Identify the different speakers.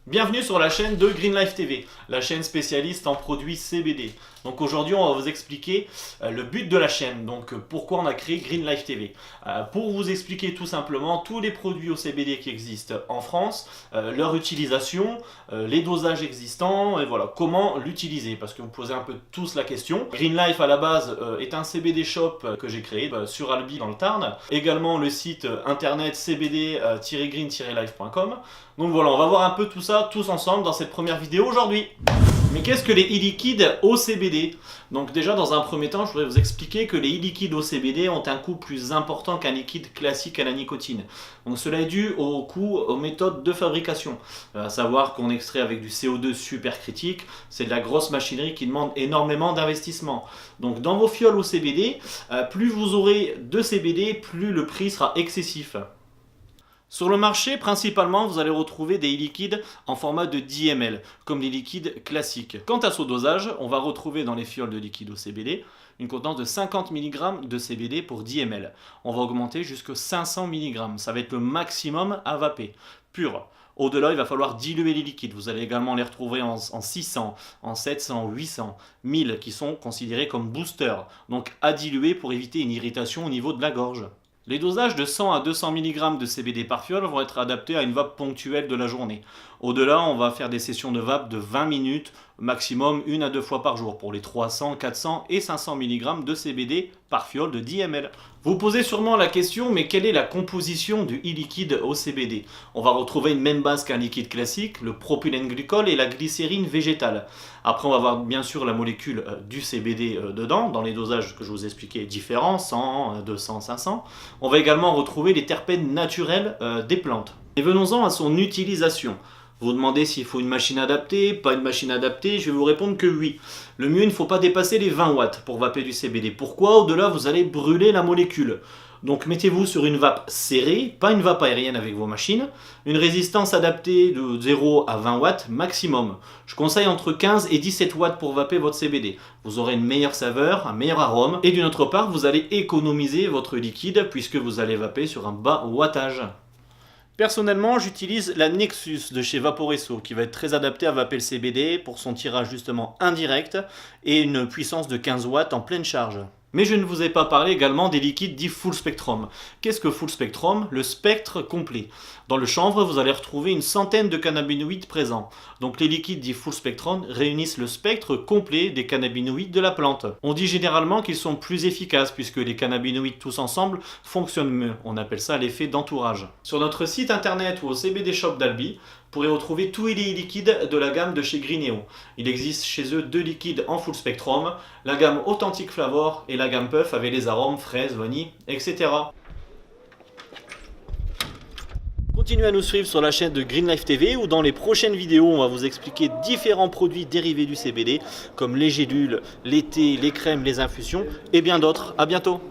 Speaker 1: Bienvenue sur la chaîne de Green Life TV, la chaîne spécialiste en produits CBD. Donc aujourd'hui on va vous expliquer le but de la chaîne, donc pourquoi on a créé Green Life TV. Pour vous expliquer tout simplement tous les produits au CBD qui existent en France, leur utilisation, les dosages existants et voilà comment l'utiliser, parce que vous posez un peu tous la question. Green Life à la base est un CBD shop que j'ai créé sur Albi dans le Tarn, également le site internet cbd-green-life.com. Donc voilà, on va voir un peu tout ça tous ensemble dans cette première vidéo aujourd'hui. Mais qu'est-ce que les e-liquides au CBD? Donc déjà dans un premier temps, je voudrais vous expliquer que les e-liquides au CBD ont un coût plus important qu'un liquide classique à la nicotine. Donc cela est dû au coût, aux méthodes de fabrication. À savoir qu'on extrait avec du CO2 supercritique, c'est de la grosse machinerie qui demande énormément d'investissement. Donc dans vos fioles au CBD, plus vous aurez de CBD, plus le prix sera excessif. Sur le marché, principalement, vous allez retrouver des liquides en format de 10 ml, comme les liquides classiques. Quant à son dosage, on va retrouver dans les fioles de liquide au CBD une contenance de 50 mg de CBD pour 10 ml. On va augmenter jusqu'à 500 mg, ça va être le maximum à vaper, pur. Au-delà, il va falloir diluer les liquides. Vous allez également les retrouver en 600, en 700, 800, 1000 qui sont considérés comme boosters. Donc à diluer pour éviter une irritation au niveau de la gorge. Les dosages de 100 à 200 mg de CBD par fiole vont être adaptés à une vape ponctuelle de la journée. Au-delà, on va faire des sessions de vape de 20 minutes, maximum 1 à 2 fois par jour pour les 300, 400 et 500 mg de CBD par fiole de 10 ml. Vous posez sûrement la question, mais quelle est la composition du e-liquide au CBD? On va retrouver une même base qu'un liquide classique, le propylène glycol et la glycérine végétale. Après, on va avoir bien sûr la molécule du CBD dedans, dans les dosages que je vous expliquais différents, 100, 200, 500. On va également retrouver les terpènes naturels des plantes. Et venons-en à son utilisation. Vous vous demandez s'il faut une machine adaptée, pas une machine adaptée, je vais vous répondre que oui. Le mieux, il ne faut pas dépasser les 20 watts pour vaper du CBD. Pourquoi? Au-delà, vous allez brûler la molécule. Donc mettez-vous sur une vape serrée, pas une vape aérienne avec vos machines. Une résistance adaptée de 0 à 20 watts maximum. Je conseille entre 15 et 17 watts pour vaper votre CBD. Vous aurez une meilleure saveur, un meilleur arôme. Et d'une autre part, vous allez économiser votre liquide puisque vous allez vaper sur un bas wattage. Personnellement, j'utilise la Nexus de chez Vaporesso qui va être très adaptée à vaper le CBD pour son tirage justement indirect et une puissance de 15 watts en pleine charge. Mais je ne vous ai pas parlé également des liquides dits full spectrum. Qu'est-ce que full spectrum? Le spectre complet. Dans le chanvre, vous allez retrouver une centaine de cannabinoïdes présents. Donc les liquides dits full spectrum réunissent le spectre complet des cannabinoïdes de la plante. On dit généralement qu'ils sont plus efficaces puisque les cannabinoïdes tous ensemble fonctionnent mieux. On appelle ça l'effet d'entourage. Sur notre site internet ou au CBD Shop d'Albi, vous pourrez retrouver tous les liquides de la gamme de chez Greeneo. Il existe chez eux 2 liquides en full spectrum, la gamme Authentic Flavor et la gamme Puff avec les arômes fraises, vanille, etc. Continuez à nous suivre sur la chaîne de Green Life TV où dans les prochaines vidéos on va vous expliquer différents produits dérivés du CBD comme les gélules, les thés, les crèmes, les infusions et bien d'autres. À bientôt.